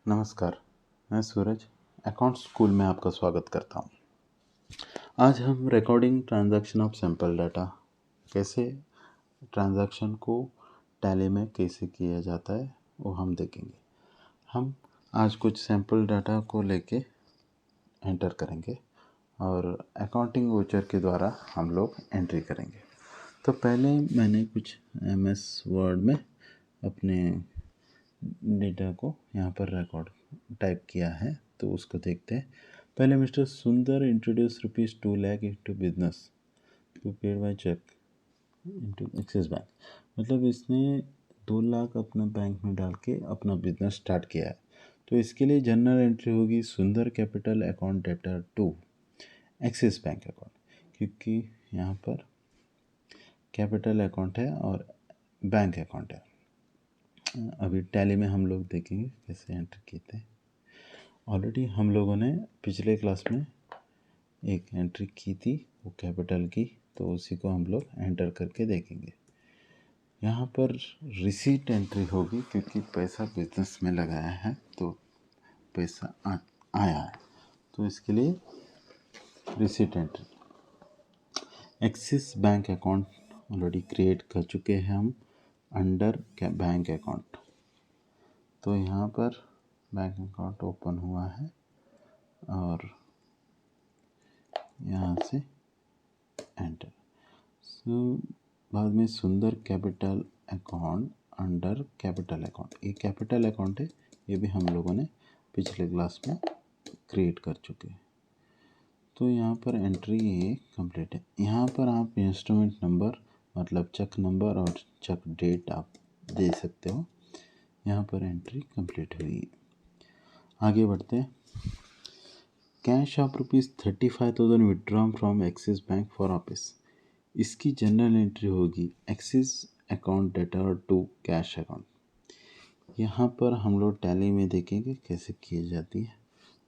नमस्कार, मैं सूरज account school में आपका स्वागत करता हूँ। आज हम recording transaction of sample data, कैसे ट्रांजैक्शन को टैली में कैसे किया जाता है वो हम देखेंगे। हम आज कुछ सैंपल डाटा को लेके एंटर करेंगे और अकाउंटिंग वाउचर के द्वारा हम लोग एंट्री करेंगे। तो पहले मैंने कुछ MS वर्ड में अपने डेटा को यहाँ पर रिकॉर्ड टाइप किया है, तो उसको देखते हैं। पहले mister Sundar introduce ₹2 lakh into business to paid by cheque into Axis Bank. मतलब इसने 2 लाख अपना बैंक में डाल के अपना बिजनेस स्टार्ट किया है। तो इसके लिए जनरल एंट्री होगी Sundar capital account debtor to Axis Bank account, क्योंकि यहाँ पर कैपिटल अकाउंट है और बैंक अकाउंट है। अभी टैली में हम लोग देखेंगे कैसे एंटर किए थे। ऑलरेडी हम लोगों ने पिछले क्लास में एक एंट्री की थी, वो कैपिटल की, तो उसी को हम लोग एंटर करके देखेंगे। यहाँ पर रिसीट एंट्री होगी, क्योंकि पैसा बिजनेस में लगाया है तो पैसा आया है, तो इसके लिए receipt entry. Axis Bank account already create कर चुके हैं हम अंडर बैंक अकाउंट। तो यहाँ पर बैंक अकाउंट ओपन हुआ है और यहाँ से एंटर। बाद में सुंदर capital account under capital account, ये कैपिटल अकाउंट है, ये भी हम लोगों ने पिछले क्लास में क्रिएट कर चुके हैं। तो यहाँ पर एंट्री ये कंप्लीट है। यहाँ पर आप इंस्ट्रूमेंट नंबर मतलब चेक नंबर और चेक डेट आप दे सकते हो। यहाँ पर एंट्री कंप्लीट हुई है। आगे बढ़ते हैं। Cash of ₹35,000 withdrawn from Axis Bank for office. इसकी जनरल एंट्री होगी Axis account debtor to cash account. यहाँ पर हम लोग टैली में देखेंगे कैसे की जाती है।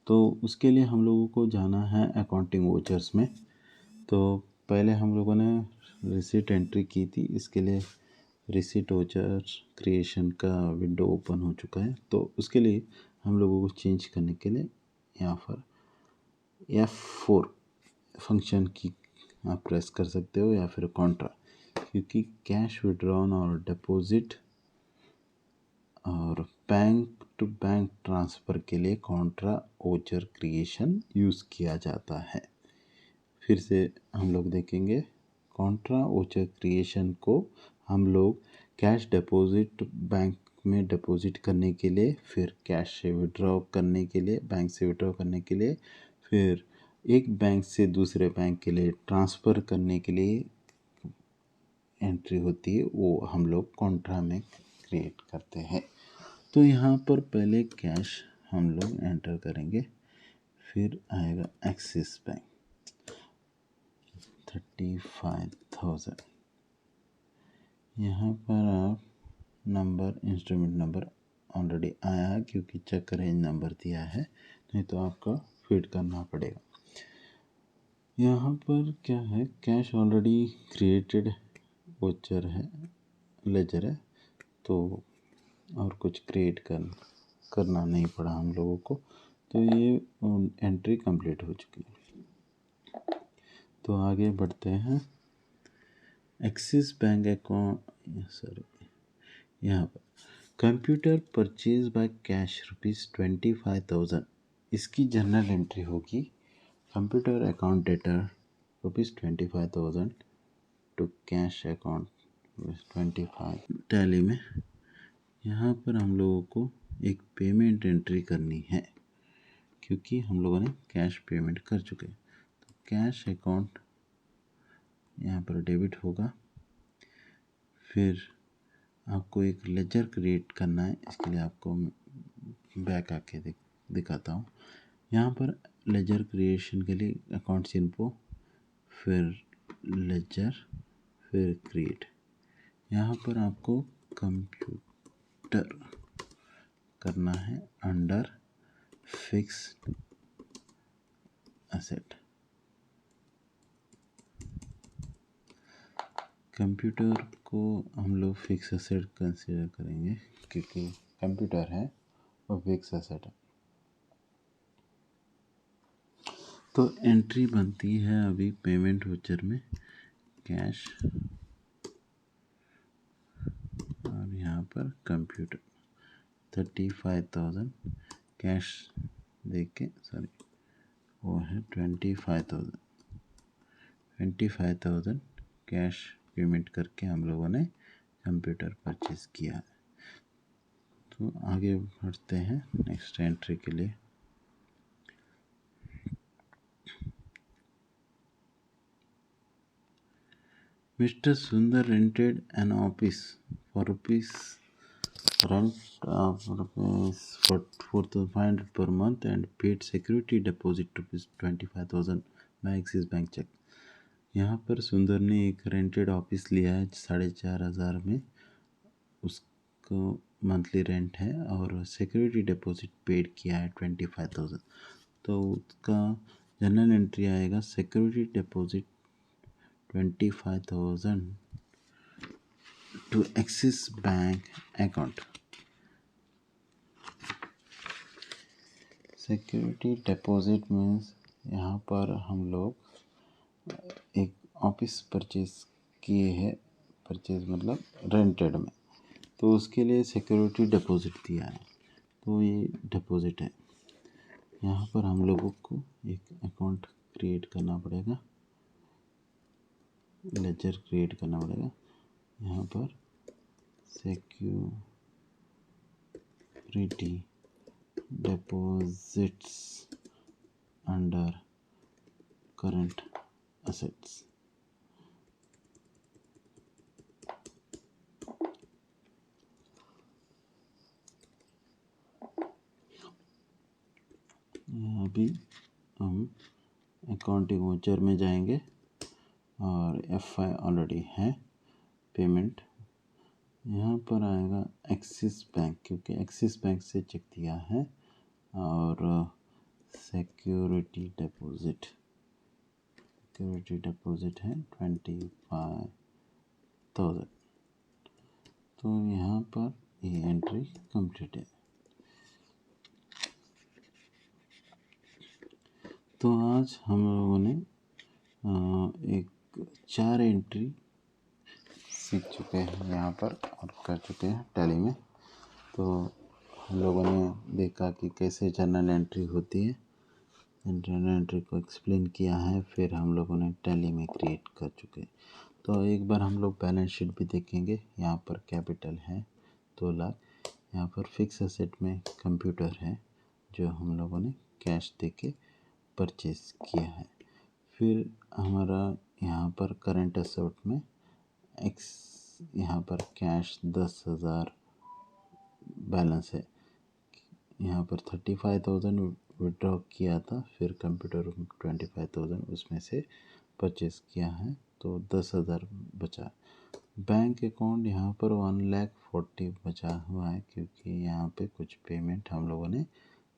तो उसके लिए हम लोगों को जाना है अकाउंटिंग वाउचर्स में। तो पहले हम लोगों ने रिसीट एंट्री की थी, इसके लिए रिसीट वाउचर क्रिएशन का विंडो ओपन हो चुका है। तो उसके लिए हम लोगों को चेंज करने के लिए यहाँ पर F4 फंक्शन की आप प्रेस कर सकते हो, या फिर कॉन्ट्रा, क्योंकि कैश विड्रॉन और डिपॉजिट और बैंक टू बैंक ट्रांसफ़र के लिए कॉन्ट्रा वाउचर क्रिएशन यूज़ किया जाता है। फिर से हम लोग देखेंगे कॉन्ट्रा वाउचर क्रिएशन को हम लोग कैश डिपॉजिट बैंक में डिपॉजिट करने के लिए, फिर कैश से विड्रॉ करने के लिए, बैंक से विड्रॉ करने के लिए, फिर एक बैंक से दूसरे बैंक के लिए ट्रांसफ़र करने के लिए एंट्री होती है, वो हम लोग कॉन्ट्रा में क्रिएट करते हैं। तो यहाँ पर पहले कैश हम लोग एंटर करेंगे, फिर आएगा एक्सिस बैंक 35,000। यहाँ पर आप नंबर इंस्ट्रूमेंट नंबर ऑलरेडी आया है, क्योंकि चेक रेंज नंबर दिया है, नहीं तो आपका फीड करना पड़ेगा। यहाँ पर क्या है, कैश ऑलरेडी क्रिएटेड वाउचर है, लेजर है, तो और कुछ क्रिएट करना नहीं पड़ा हम लोगों को। तो ये एंट्री कंप्लीट हो चुकी है। तो आगे बढ़ते हैं। एक्सिस बैंक अकाउंट, यहाँ पर कंप्यूटर परचेज बाय कैश ₹25,000। इसकी जनरल एंट्री होगी computer account debtor ₹25,000 to cash account 25। Tally में यहाँ पर हम लोगों को एक पेमेंट एंट्री करनी है, क्योंकि हम लोगों ने कैश पेमेंट कर चुके हैं। तो कैश अकाउंट यहाँ पर डेबिट होगा। फिर आपको एक लेजर क्रिएट करना है, इसके लिए आपको बैक आके दिखाता हूँ। यहाँ पर लेजर क्रिएशन के लिए अकाउंट्स इन्फो, फिर लेजर, फिर क्रिएट। यहाँ पर आपको कंप्यूटर करना है अंडर फिक्स्ड एसेट। कंप्यूटर को हम लोग फिक्स एसेट कंसीडर करेंगे, क्योंकि कंप्यूटर है और फिक्स एसेट है। तो एंट्री बनती है अभी पेमेंट वाउचर में कैश, और यहाँ पर कंप्यूटर 35,000 कैश देख के, सॉरी वो है 25,000 कैश पेमेंट करके हम लोगों ने कंप्यूटर परचेज किया है। तो आगे बढ़ते हैं नेक्स्ट एंट्री के लिए। Mr. Sundar rented an office for rent of rupees 4,500 per month and paid security deposit rupees 25,000 by Axis Bank check। यहाँ पर सुंदर ने एक रेंटेड ऑफिस लिया है 4,500 में, उसको मंथली रेंट है और सिक्योरिटी डिपॉजिट पेड किया है 25,000। तो उसका जनरल एंट्री आएगा security deposit 25,000 to Axis Bank account। Security deposit means यहाँ पर हम लोग एक ऑफिस परचेज किए हैं, परचेज मतलब रेंटेड में, तो उसके लिए सिक्योरिटी डिपॉजिट दिया है, तो ये डिपॉजिट है। यहाँ पर हम लोगों को एक अकाउंट क्रिएट करना पड़ेगा, लेजर क्रिएट करना पड़ेगा। यहाँ पर security deposits under current assets, अभी हम अकाउंटिंग वाउचर में जाएंगे और FI ऑलरेडी है पेमेंट। यहाँ पर आएगा एक्सिस बैंक, क्योंकि एक्सिस बैंक से चेक दिया है, और सिक्योरिटी डिपॉजिट है 25,000। तो यहाँ पर ये एंट्री कंप्लीट है। तो आज हम लोगों ने एक 4 एंट्री सीख चुके हैं यहाँ पर और कर चुके हैं टैली में। तो हम लोगों ने देखा कि कैसे जर्नल एंट्री होती है, जर्नल एंट्री को एक्सप्लेन किया है, फिर हम लोगों ने टैली में क्रिएट कर चुके हैं। तो एक बार हम लोग बैलेंस शीट भी देखेंगे। यहाँ पर कैपिटल है 2 लाख, यहाँ पर फिक्स एसेट में कंप्यूटर है जो हम लोगों ने कैश दे के परचेज किया है। फिर हमारा यहाँ पर करंट एसेट में यहाँ पर कैश 10,000 बैलेंस है, यहाँ पर 35,000 विड्रॉ किया था, फिर कंप्यूटर 25,000 उसमें से परचेज किया है, तो 10,000 बचा। बैंक अकाउंट यहाँ पर 1,40,000 बचा हुआ है, क्योंकि यहाँ पे कुछ पेमेंट हम लोगों ने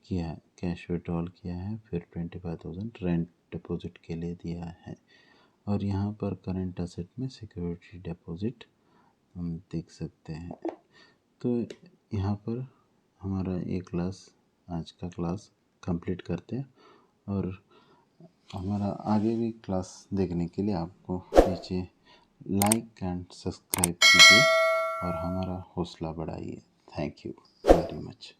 किया है, कैश विड्रॉल किया है, फिर 25,000 रेंट डिपॉजिट के लिए दिया है। और यहाँ पर करंट एसेट में सिक्योरिटी डिपॉजिट हम देख सकते हैं। तो यहाँ पर हमारा ये क्लास, आज का क्लास कंप्लीट करते हैं, और हमारा आगे भी क्लास देखने के लिए आपको नीचे लाइक एंड सब्सक्राइब कीजिए और हमारा हौसला बढ़ाइए। Thank you very much.